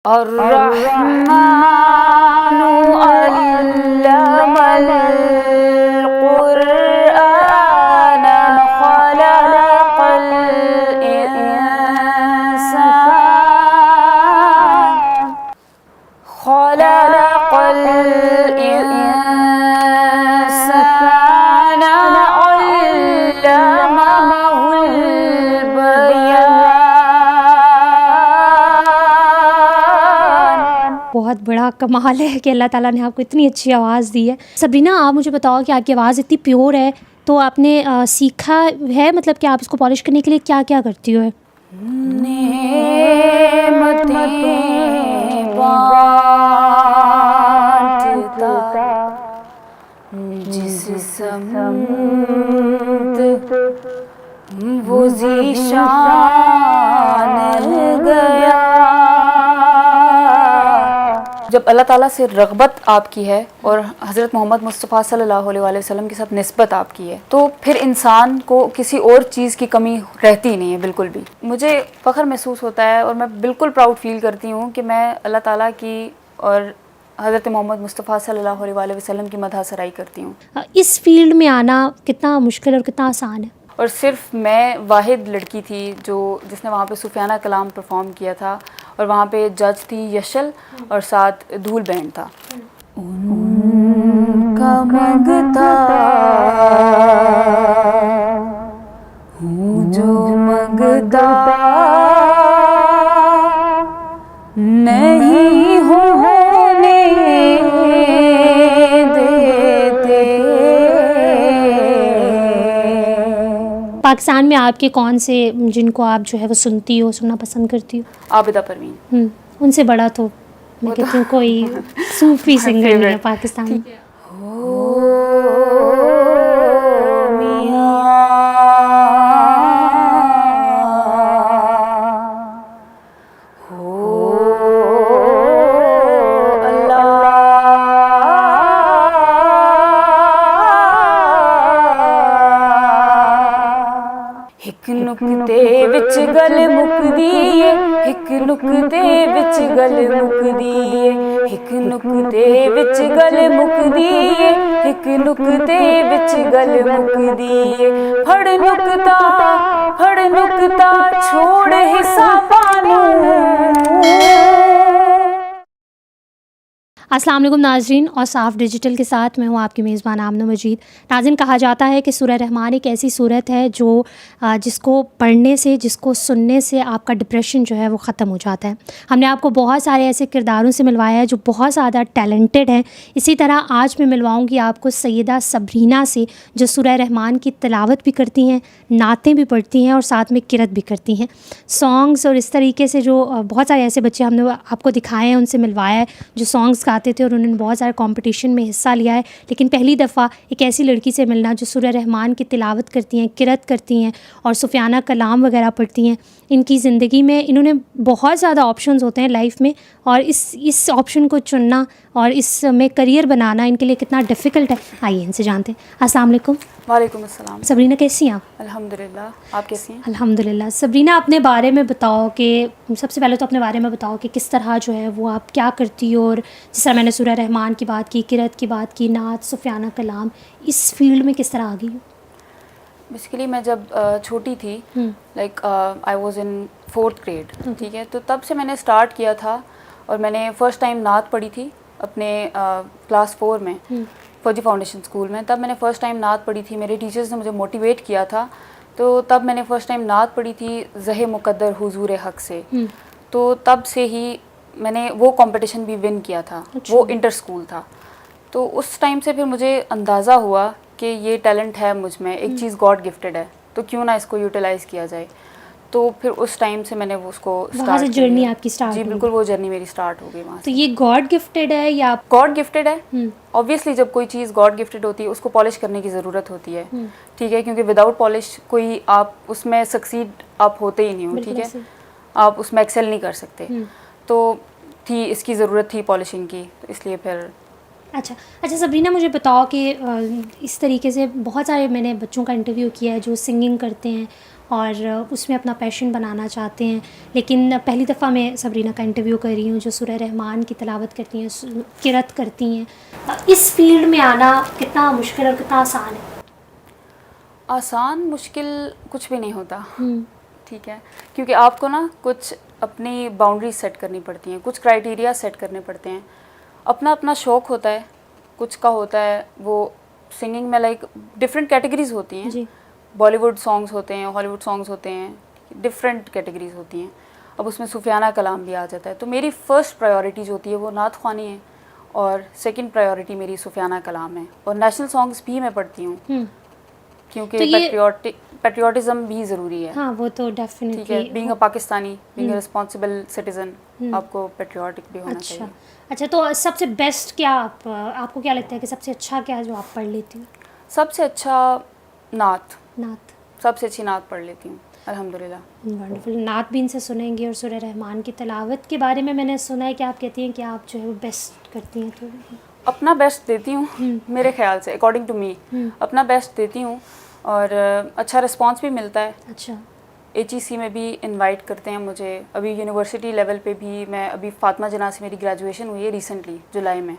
अर्रहमानु अल्लमल क़ुरआन ख़लक़ल इंसान ख़लक़ल इंसान अल्लमहुल बयान। बहुत बड़ा कमाल है कि अल्लाह ताला ने आपको इतनी अच्छी आवाज़ दी है। सबरीना, आप मुझे बताओ कि आपकी आवाज़ इतनी प्योर है, तो आपने सीखा है, मतलब कि आप इसको पॉलिश करने के लिए क्या क्या करती हो? नेमतें बांटता जिस समत वो ज़ीशान गया। जब अल्लाह ताला से रग़बत आपकी है और हज़रत मोहम्मद मुस्तफ़ा सल्लल्लाहु अलैहि वसल्लम के साथ निस्बत आपकी है, तो फिर इंसान को किसी और चीज़ की कमी रहती नहीं है बिल्कुल भी। मुझे फ़ख्र महसूस होता है और मैं बिल्कुल प्राउड फ़ील करती हूँ कि मैं अल्लाह ताला की और हज़रत मोहम्मद मुस्तफ़ा सल्लल्लाहु अलैहि वसल्लम की मदह सराई करती हूँ। इस फील्ड में आना कितना मुश्किल और कितना आसान है? और सिर्फ मैं वाहिद लड़की थी जिसने वहाँ पे सूफियाना कलाम परफॉर्म किया था, और वहाँ पे जज थी यशल और साथ धूल बैंड था। उनका मंगता हूँ जो मंगता नहीं होने देते। पाकिस्तान में आपके कौन से जिनको आप जो है वो सुनती हो, सुनना पसंद करती हो? आबिदा परवीन। उनसे बड़ा तो मैं कहती हूँ कोई सूफी सिंगर नहीं है पाकिस्तान में। हिक नुक्ते विच गल मुकदी है, हिक नुक्ते विच गल मुकदी है, हिक नुक्ते विच गल मुकदी है, हिक नुक्ते विच गल मुकदी है। फड़ नुक्ता छोड़ हिसाबानू। अस्सलाम वालेकुम नाज़रीन, और साफ़ डिजिटल के साथ मैं हूँ आपकी मेज़बान आमना मजीद। नाज़रीन, कहा जाता है कि सूरह रहमान एक ऐसी सूरत है जो जिसको पढ़ने से, जिसको सुनने से आपका डिप्रेशन जो है वो ख़त्म हो जाता है। हमने आपको बहुत सारे ऐसे किरदारों से मिलवाया है जो बहुत ज़्यादा टैलेंटेड हैं। इसी तरह आज मैं मिलवाऊँगी आपको सैयदा सबरीना से, जो सूरह रहमान की तिलावत भी करती हैं, नातें भी पढ़ती हैं और साथ में किरत भी करती हैं, सॉन्ग्स। और इस तरीके से जो बहुत सारे ऐसे बच्चे हमने आपको दिखाए हैं, उनसे मिलवाया है जो सॉन्ग्स गाते थे और उन्होंने बहुत सारे कंपटीशन में हिस्सा लिया है। लेकिन पहली दफ़ा एक ऐसी लड़की से मिलना जो सूरह रहमान की तिलावत करती हैं, किरत करती हैं और सूफियाना कलाम वगैरह पढ़ती हैं। इनकी ज़िंदगी में इन्होंने बहुत ज़्यादा ऑप्शंस होते हैं लाइफ में, और इस ऑप्शन को चुनना और इसमें करियर बनाना इनके लिए कितना डिफ़िकल्ट है, आइए इनसे जानते हैं। अस्सलाम वालेकुम। वालेकुम अस्सलाम। सबरीना, कैसी हैं आप? अल्हम्दुलिल्लाह, आप कैसी हैं? अल्हम्दुलिल्लाह। सबरीना, अपने बारे में बताओ कि सबसे पहले तो अपने बारे में बताओ कि किस तरह जो है वो आप क्या करती हो, और जिस तरह मैंने सूरह रहमान की बात की, किरत की बात की, नात, सूफियाना कलाम, इस फील्ड में किस तरह आ गई हो? बेसिकली मैं जब छोटी थी, like I was in 4th grade, ठीक है, तो तब से मैंने स्टार्ट किया था। और मैंने फ़र्स्ट टाइम नात पढ़ी थी अपने क्लास 4 में, फौजी फाउंडेशन स्कूल में। तब मैंने फ़र्स्ट टाइम नात पढ़ी थी। मेरे टीचर्स ने मुझे मोटिवेट किया था, तो तब मैंने फ़र्स्ट टाइम नात पढ़ी थी ज़हे मुक़द्दर हुज़ूर हक़ से। तो तब से ही मैंने वो कंपटीशन भी विन किया था। अच्छा। वो इंटर स्कूल था। तो उस टाइम से फिर मुझे अंदाज़ा हुआ कि ये टैलेंट है मुझ में, एक चीज़ गॉड गिफ्टेड है, तो क्यों ना इसको यूटिलाइज़ किया जाए। तो फिर उस टाइम से मैंने उसको वहाँ से जर्नी आपकी स्टार्ट जी हुई? बिल्कुल, वो जर्नी मेरी स्टार्ट हो गई वहाँ तो से। ये गॉड गिफ्टेड है या गॉड गिफ्टेड है। ऑब्वियसली जब कोई चीज़ गॉड गिफ्टेड होती है उसको पॉलिश करने की ज़रूरत होती है, ठीक है, क्योंकि विदाउट पॉलिश कोई आप उसमें सक्सीड आप होते ही नहीं हो, ठीक है, आप उसमें एक्सेल नहीं कर सकते। तो इसकी ज़रूरत थी पॉलिशिंग की, तो इसलिए फिर अच्छा सबरीना, मुझे बताओ कि इस तरीके से बहुत सारे मैंने बच्चों का इंटरव्यू किया है जो सिंगिंग करते हैं और उसमें अपना पैशन बनाना चाहते हैं। लेकिन पहली दफ़ा मैं सबरीना का इंटरव्यू कर रही हूँ जो सूरह रहमान की तिलावत करती हैं, किरत करती हैं। इस फील्ड में आना कितना मुश्किल और कितना आसान है? आसान मुश्किल कुछ भी नहीं होता, ठीक है, क्योंकि आपको ना कुछ अपनी बाउंड्री सेट करनी पड़ती हैं, कुछ क्राइटेरिया सेट करने पड़ते हैं। अपना अपना शौक़ होता है, कुछ का होता है वो सिंगिंग में लाइक डिफरेंट कैटेगरीज होती हैं। बॉलीवुड सॉन्ग्स होते हैं, हॉलीवुड सॉन्ग्स होते हैं, डिफरेंट कैटेगरीज होती हैं। अब उसमें सूफियाना कलाम भी आ जाता है। तो मेरी फ़र्स्ट प्रायोरिटी जो होती है वो नात ख़वानी है और सेकंड प्रायोरिटी मेरी सूफियाना कलाम है। और नेशनल सॉन्ग्स भी मैं पढ़ती हूँ क्योंकि तो पेट्रियाटिज़म भी ज़रूरी है। हाँ, वो तो डेफिनेटली, ठीक है, being a Pakistani, being a responsible citizen, आपको पेट्रियाटिक भी होना चाहिए। अच्छा, तो सबसे बेस्ट क्या आपको क्या लगता है कि सबसे अच्छा क्या है जो आप पढ़ लेती हो? सबसे अच्छा नात नात सबसे अच्छी नात पढ़ लेती हूँ, अल्हम्दुलिल्लाह। वंडरफुल। नात भी इनसे सुनेंगे। और सूरह रहमान की तिलावत के बारे में मैंने सुना है कि आप कहती हैं कि आप जो है वो बेस्ट करती हैं। तो अपना बेस्ट देती हूँ, मेरे ख्याल से, अकॉर्डिंग टू मी अपना बेस्ट देती हूँ और अच्छा रिस्पांस भी मिलता है। अच्छा, HEC में भी इनवाइट करते हैं मुझे। अभी यूनिवर्सिटी लेवल पे भी मैं, अभी फातिमा जना से मेरी ग्रेजुएशन हुई है रिसेंटली जुलाई में,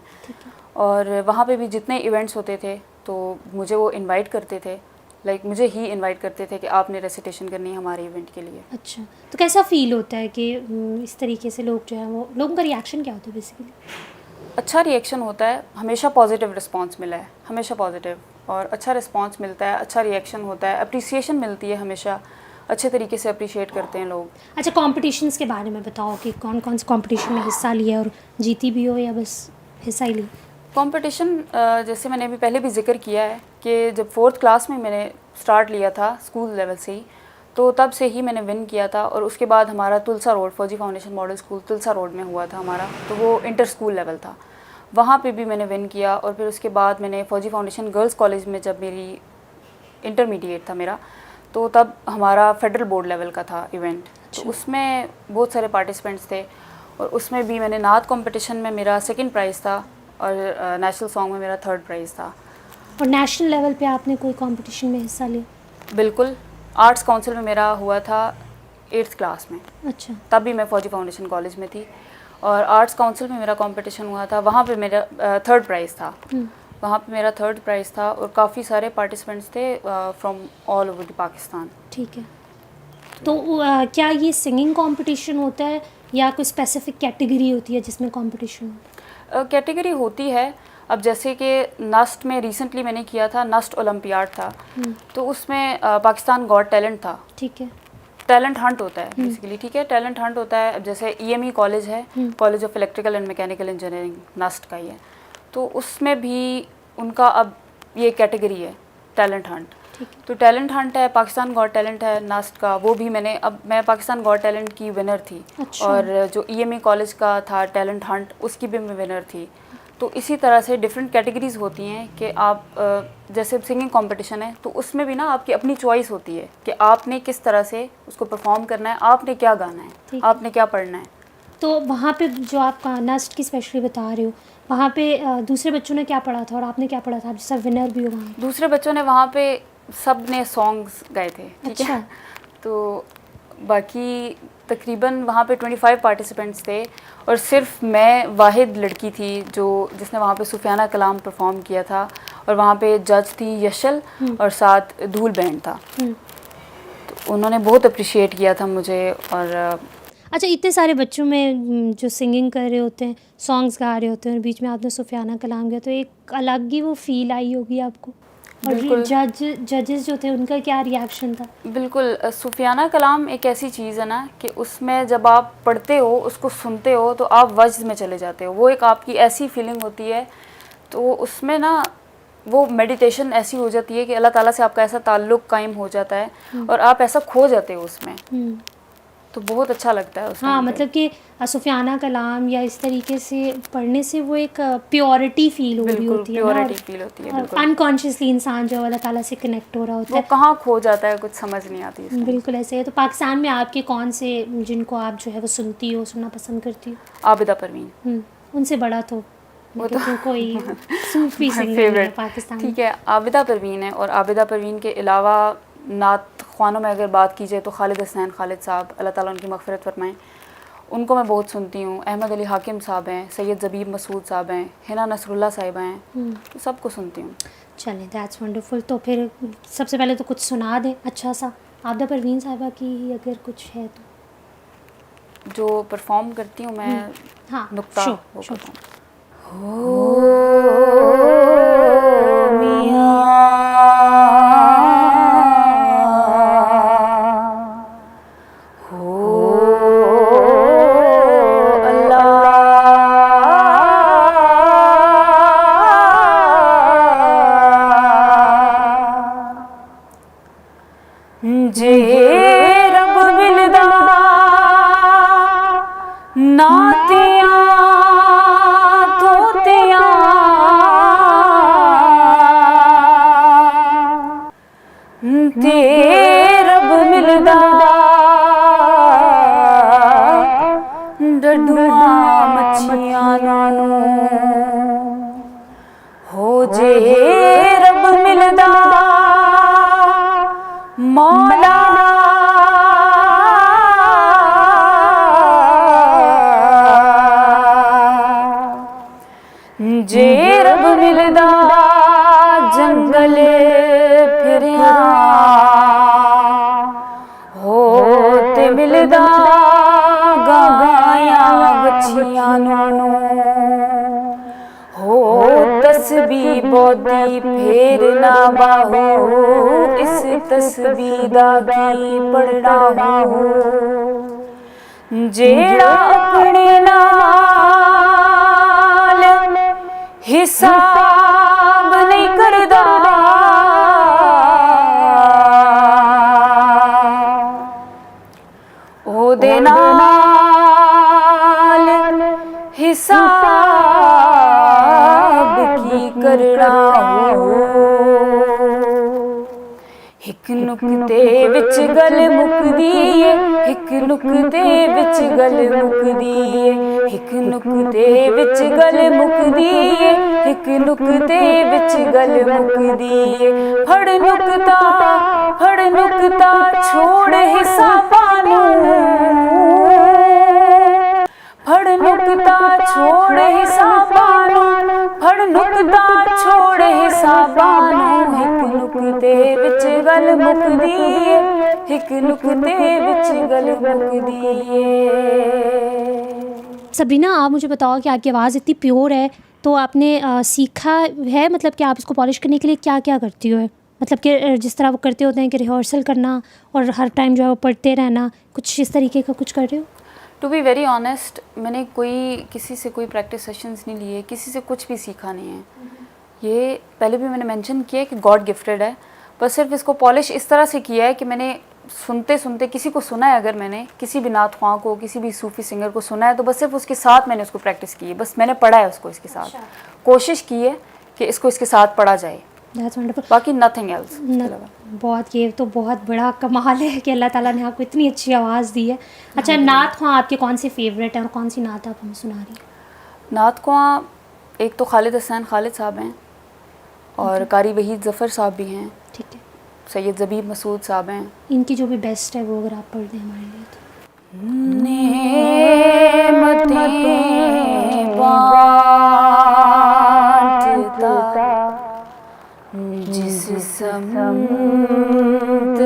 और वहाँ पे भी जितने इवेंट्स होते थे तो मुझे वो इनवाइट करते थे, लाइक मुझे ही इनवाइट करते थे कि आपने रेसिटेशन करनी है हमारे इवेंट के लिए। अच्छा, तो कैसा फील होता है कि इस तरीके से लोग जो है वो, लोगों का रिएक्शन क्या होता है बेसिकली? अच्छा रिएक्शन होता है, हमेशा पॉजिटिव रिस्पांस मिला है, हमेशा पॉजिटिव और अच्छा रिस्पांस मिलता है, अच्छा रिएक्शन होता है, अप्रिसिएशन मिलती है, हमेशा अच्छे तरीके से अप्रिशिएट करते हैं लोग। अच्छा, कॉम्पिटिशन्स के बारे में बताओ कि कौन कौन से कॉम्पिटिशन में हिस्सा लिया और जीती भी हो या बस हिस्सा ही लिया? कंपटीशन जैसे मैंने अभी पहले भी जिक्र किया है कि जब 4th क्लास में मैंने स्टार्ट लिया था स्कूल लेवल से ही, तो तब से ही मैंने विन किया था। और उसके बाद हमारा तुलसा रोड, फौजी फाउंडेशन मॉडल स्कूल तुलसा रोड में हुआ था हमारा, तो वो इंटर स्कूल लेवल था, वहाँ पे भी मैंने विन किया। और फिर उसके बाद मैंने फौजी फाउंडेशन गर्ल्स कॉलेज में, जब मेरी इंटरमीडिएट था मेरा, तो तब हमारा फेडरल बोर्ड लेवल का था इवेंट। तो उसमें बहुत सारे पार्टिसिपेंट्स थे और उसमें भी मैंने नात कंपटीशन में मेरा 2nd प्राइज़ था और नेशनल सॉन्ग में मेरा 3rd प्राइज़ था। और नेशनल लेवल पे आपने कोई कंपटीशन में हिस्सा लिया? बिल्कुल, आर्ट्स काउंसिल में मेरा हुआ था 8th क्लास में। अच्छा, तब भी मैं फौजी फाउंडेशन कॉलेज में थी और आर्ट्स काउंसिल में मेरा कंपटीशन हुआ था, वहाँ पे मेरा 3rd प्राइज़ था। वहाँ पे मेरा 3rd प्राइज़ था और काफ़ी सारे पार्टिसिपेंट्स थे from all over the Pakistan. ठीक है, तो क्या ये सिंगिंग कंपटीशन होता है या कोई स्पेसिफिक कैटेगरी होती है जिसमें कंपटीशन होता है? कैटेगरी होती है। अब जैसे कि नस्ट में रिसेंटली मैंने किया था, नस्ट ओलंपियाड था, तो उसमें पाकिस्तान गॉट टैलेंट था। ठीक है, टैलेंट हंट होता है बेसिकली, ठीक है, टैलेंट हंट होता है। अब जैसे EME कॉलेज है, college of electrical and mechanical engineering, NUST का ही है, तो उसमें भी उनका अब ये कैटेगरी है टैलेंट हंट। तो टैलेंट हंट है, पाकिस्तान गॉट टैलेंट है नस्ट का, वो भी मैं पाकिस्तान गॉट टैलेंट की विनर थी। अच्छा। और जो EME कॉलेज का था टैलेंट हंट, उसकी भी मैं विनर थी। तो इसी तरह से डिफरेंट कैटेगरीज होती हैं कि आप जैसे सिंगिंग कंपटीशन है तो उसमें भी ना आपकी अपनी चॉइस होती है कि आपने किस तरह से उसको परफॉर्म करना है, आपने क्या गाना है, आपने क्या पढ़ना है। तो वहाँ पे जो आप नस्ट की स्पेशली बता रहे हो, वहाँ पे दूसरे बच्चों ने क्या पढ़ा था और आपने क्या पढ़ा था? आप जैसा विनर भी हो वहाँ? दूसरे बच्चों ने वहाँ पे सब ने सॉन्ग्स गाए थे, ठीक है। तो बाकी तकरीबन वहाँ पे 25 पार्टिसिपेंट्स थे और सिर्फ मैं वाहिद लड़की थी जिसने वहाँ पे सूफियाना कलाम परफॉर्म किया था। और वहाँ पे जज थी यशल और साथ धूल बैंड था। तो उन्होंने बहुत अप्रिशिएट किया था मुझे। और अच्छा, इतने सारे बच्चों में जो सिंगिंग कर रहे होते हैं, सॉन्ग्स गा रहे होते हैं और बीच में आपने सूफियाना कलाम गाया, तो एक अलग ही वो फील आई होगी आपको। और जजेस जो थे उनका क्या रिएक्शन था? बिल्कुल, सूफियाना कलाम एक ऐसी चीज़ है ना कि उसमें जब आप पढ़ते हो, उसको सुनते हो, तो आप वज्द में चले जाते हो। वो एक आपकी ऐसी फीलिंग होती है, तो उसमें ना वो मेडिटेशन ऐसी हो जाती है कि अल्लाह ताला से आपका ऐसा ताल्लुक़ कायम हो जाता है और आप ऐसा खो जाते हो उसमें। तो बहुत अच्छा लगता है उसमें। हाँ, मतलब कि सूफियाना कलाम या इस तरीके से पढ़ने से वो एक प्योरिटी फील हो रही होती है ना, प्योरिटी फील होती है। अनकॉन्शियसली इंसान जो अल्लाह ताला से कनेक्ट हो रहा होता है, वो कहाँ खो जाता है, कुछ समझ नहीं आती इसमें। बिल्कुल ऐसे है। तो पाकिस्तान में आपके कौन से जिनको आप जो है वो सुनती हो, सुनना पसंद करती हो? आबिदा परवीन। उनसे बड़ा तो वो तो कोई सूफी सिंगर है पाकिस्तान, ठीक है। आबिदा परवीन है और आबिदा परवीन के अलावा नात ख़्वानों में अगर बात की जाए तो खालिद हसनैन खालिद साहब, अल्लाह ताला उनकी मग़फ़िरत फ़रमाएं, उनको मैं बहुत सुनती हूँ। अहमद अली हाकिम साहब हैं, सैयद ज़बीब मसूद साहब हैं, हिना नसरुल्लाह साहिबा हैं, सबको सुनती हूँ। चलें, दैट्स वंडरफुल। तो फिर सबसे पहले तो कुछ सुना दें अच्छा सा, आबिदा परवीन साहिबा की ही अगर कुछ है तो। जो परफॉर्म करती हूँ मैं हाँ, नुक्ता sure, वो sure. करता हूँ। जे रब मिलदा नातियां तोतियां ते रब मिलदा डडुआं मच्छियां हो जे रब मिलदा मौला जे रब मिलदा जंगल फिरिया हो ते मिलदा गायां बछियां हो तस्बीह बोदी फेर ना बाहू इस तस्बीह दा की पढ़ना हो जेड़ा अपने नाल हिसाब नहीं करदा ओदे नाल हिसाब की करना हो हिक नुक्ते विच गल मुकदी है हिक नुक्ते विच गल मुकदी है हिक नुक्ते विच गल मुकदी है हिक नुक्ते विच गल मुकदी है फड़ नुक्ता छोड़ हिसाबां नूं फड़ नुक्ता छोड़ हिसाबां नूं फड़ नुक्ता छोड़ हिसाबां नूं हिक नुक्ते विच गल मुकदी है हिक नुक्ते विच गल मुकदी है। सबरीना, आप मुझे बताओ कि आपकी आवाज़ इतनी प्योर है, तो आपने सीखा है, मतलब कि आप इसको पॉलिश करने के लिए क्या क्या करती हो? मतलब कि जिस तरह वो करते होते हैं कि रिहर्सल करना और हर टाइम जो है वो पढ़ते रहना, कुछ इस तरीके का कुछ कर रहे हो? टू बी वेरी ऑनेस्ट, मैंने किसी से कोई प्रैक्टिस सेशंस नहीं लिए, किसी से कुछ भी सीखा नहीं है। ये पहले भी मैंने मेंशन किया है कि गॉड गिफ्टेड है, पर सिर्फ इसको पॉलिश इस तरह से किया है कि मैंने सुनते सुनते किसी को सुना है, अगर मैंने किसी भी नात ख्वां को, किसी भी सूफ़ी सिंगर को सुना है, तो बस सिर्फ उसके साथ मैंने उसको प्रैक्टिस की है, बस मैंने पढ़ा है उसको इसके साथ। कोशिश की है कि इसको इसके साथ पढ़ा जाए, दैट्स वंडरफुल। बाकी नथिंग एल्स। बहुत, ये तो बहुत बड़ा कमाल है कि अल्लाह ताला ने आपको इतनी अच्छी आवाज़ दी है। अच्छा, नात ख्वां आपके कौन से फेवरेट हैं और कौन सी नात आप हमें सुना रही हैं? नात ख्वां एक तो खालिद हसनैन खालिद साहब हैं और कारी वहीद ज़फ़र साहब भी हैं, ठीक है, सैयद ज़बीब मसूद साहब हैं। इनकी जो भी बेस्ट है वो अगर आप पढ़ दें हमारे लिए तो। नेमतें बांटता जिस समत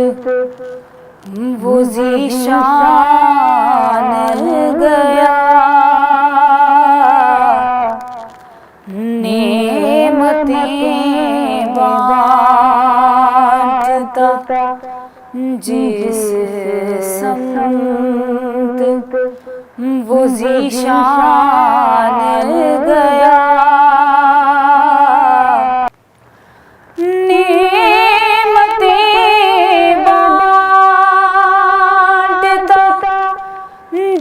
वो ज़ीशान गया नेमतें बांटता जिस समत वो ज़ीशान गया नेमतें बांटता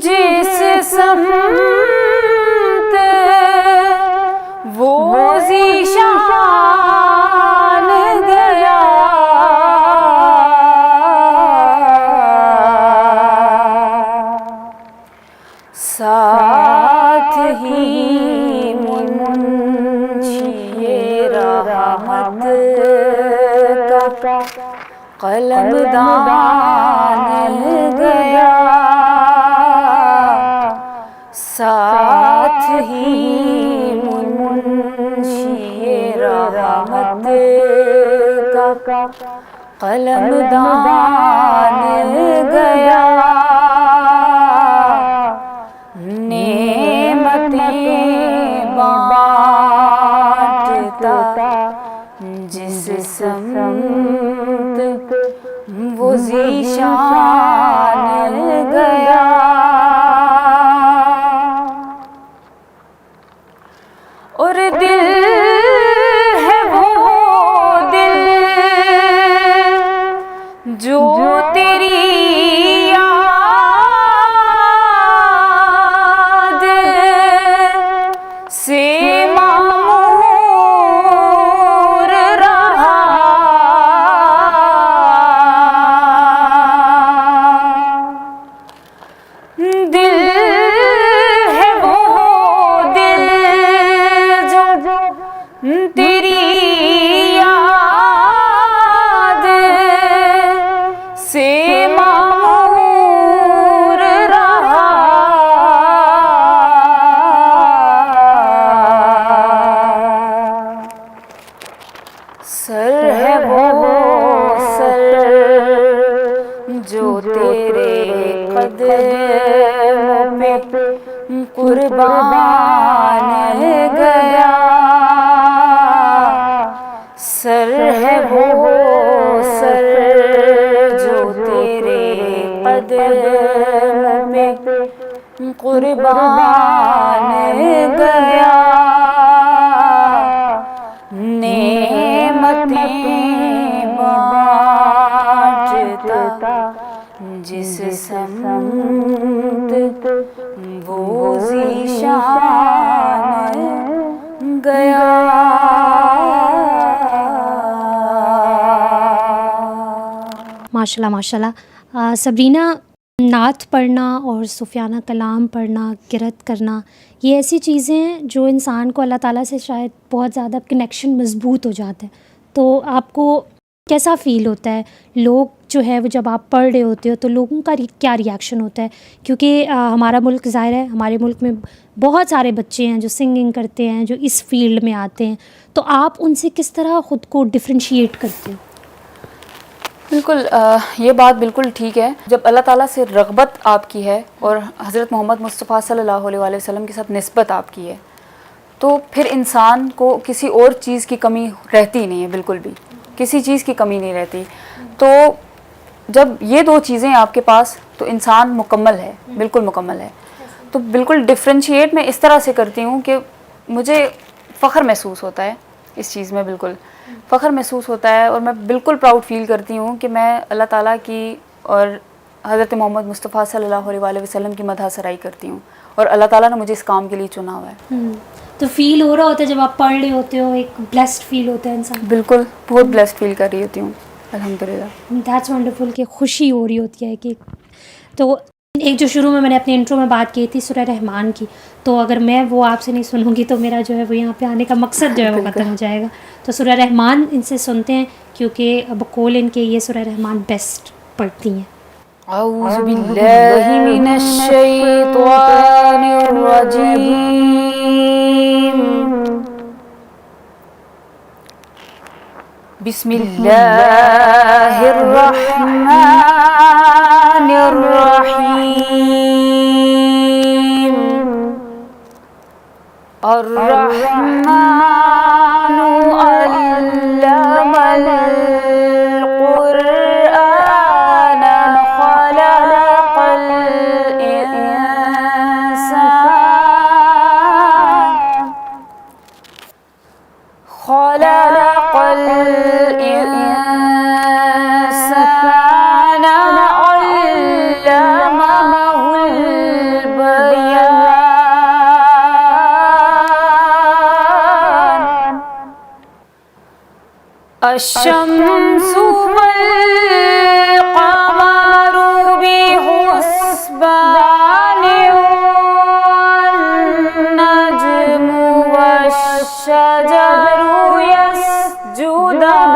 जिस समत वो ज़ीशान गया साथ ही मुंशिए रहमत का कलमदान गया, साथ ही मुंशी रहमत का कलमदान गया, नेमतें बांटता जिस समत वो ज़ीशान गया, और दिल है वो दिल जो तेरी याद से मामूर रहा, दिल है वो दिल जो तेरी याद से मामूर रहा, सर है वो सर जो तेरे कदमों पे कुर्बान गया, सर है वो सर जो तेरे कदमों पे कुर्बान गया, नेमतें बांटता जिस समत वो ज़ीशान गया। माशाल्लाह माशाल्लाह। सबरीना, नात पढ़ना और सूफियाना कलाम पढ़ना, क़िरात करना, ये ऐसी चीज़ें हैं जो इंसान को अल्लाह ताला से शायद बहुत ज़्यादा कनेक्शन मज़बूत हो जाता है। तो आपको कैसा फ़ील होता है? लोग जो है वो जब आप पढ़ रहे होते हो तो लोगों का क्या रिएक्शन होता है? क्योंकि हमारा मुल्क ज़ाहिर है, हमारे मुल्क में बहुत सारे बच्चे हैं जो सिंगिंग करते हैं, जो इस फील्ड में आते हैं, तो आप उनसे किस तरह ख़ुद को डिफ्रेंशिएट करते हो? बिल्कुल, ये बात बिल्कुल ठीक है। जब अल्लाह ताला से रग़बत आपकी है और हज़रत मोहम्मद मुस्तफ़ा सल्लल्लाहु अलैहि वसल्लम के साथ निस्बत आपकी है, तो फिर इंसान को किसी और चीज़ की कमी रहती नहीं है, बिल्कुल भी किसी चीज़ की कमी नहीं रहती। तो जब ये दो चीज़ें आपके पास, तो इंसान मुकम्मल है, बिल्कुल मुकम्मल है। तो बिल्कुल डिफ्रेंशिएट मैं इस तरह से करती हूँ कि मुझे फ़ख्र महसूस होता है इस चीज़ में, बिल्कुल फ़ख्र महसूस होता है, और मैं बिल्कुल प्राउड फ़ील करती हूँ कि मैं अल्लाह ताला की और हज़रत मोहम्मद मुस्तफ़ा सल्लल्लाहु अलैहि वसल्लम की मदह सराई करती हूँ, और अल्लाह ताला ने मुझे इस काम के लिए चुना हुआ है। तो फ़ील हो रहा होता है जब आप पढ़ रहे होते हो, एक ब्लेस्ड फ़ील होता है इंसान? बिल्कुल, बहुत ब्लेस्ड फ़ील कर रही होती हूँ, अल्हम्दुलिल्लाह। दैट्स वंडरफुल कि खुशी हो रही होती है कि। तो एक जो शुरू में मैंने अपने इंट्रो में बात की थी सूरह रहमान की, तो अगर मैं वो आपसे नहीं सुनूंगी तो मेरा जो है वो यहाँ पे आने का मकसद जो है वो ख़त्म हो जाएगा। तो सूरह रहमान इनसे सुनते हैं, क्योंकि बकौल इनके ये सूरह रहमान बेस्ट पढ़ती हैं। औज़ु बिल्लाहि मिनश शैतानिर रजीम, बिस्मिल्लाहिर रहमानिर रहीम। अर्रहमानु अल्लमल क़ुरआन खलक़ल इंसान, खलक़ल इंसान अल्लमहुल बयान। अश-शम्सु वल क़मरु बिहुस्बान वन नज्मु वश-शजरु यस्जुदान।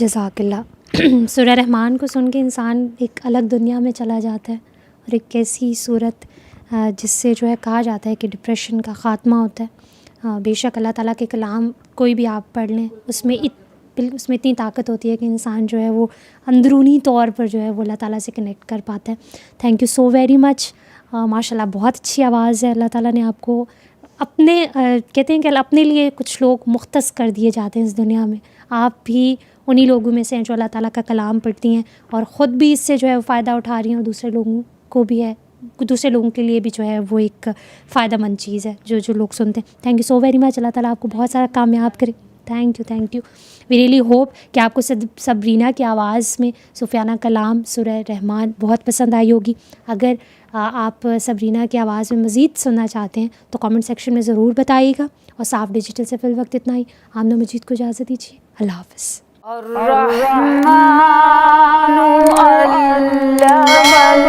जज़ाकल्लाह। सूरह रहमान को सुन के इंसान एक अलग दुनिया में चला जाता है और एक ऐसी सूरत जिससे जो है कहा जाता है कि डिप्रेशन का ख़ात्मा होता है। बेशक अल्लाह ताला के कलाम कोई भी आप पढ़ लें उसमें इतनी ताकत होती है कि इंसान जो है वो अंदरूनी तौर पर जो है वो अल्लाह ताला से कनेक्ट कर पाता है। Thank you so very much. माशाल्लाह बहुत अच्छी आवाज़ है। अल्लाह ताला ने आपको अपने कहते हैं कि अपने लिए कुछ लोग मुख्तस कर दिए जाते हैं इस दुनिया में। आप भी उन्हीं लोगों में से हैं जो अल्लाह ताला का कलाम पढ़ती हैं और ख़ुद भी इससे जो है वो फ़ायदा उठा रही हैं और दूसरे लोगों को भी है, दूसरे लोगों के लिए भी जो है वो एक फ़ायदेमंद चीज़ है जो लोग सुनते हैं। Thank you so very much. अल्लाह ताला आपको बहुत सारा कामयाब करे। Thank you. We really hope कि आपको सबरीना की आवाज़ में सुफियाना कलाम सूरह रहमान बहुत पसंद आई होगी। अगर आप सबरीना की आवाज़ में मज़ीद सुनना चाहते हैं तो कमेंट सेक्शन में ज़रूर बताइएगा। और साफ डिजिटल से फ़िल वक्त इतना ही। आमना मजीद को इजाज़त दीजिए। अल्लाह हाफ़िज़। अर्रहमानु अल्लमल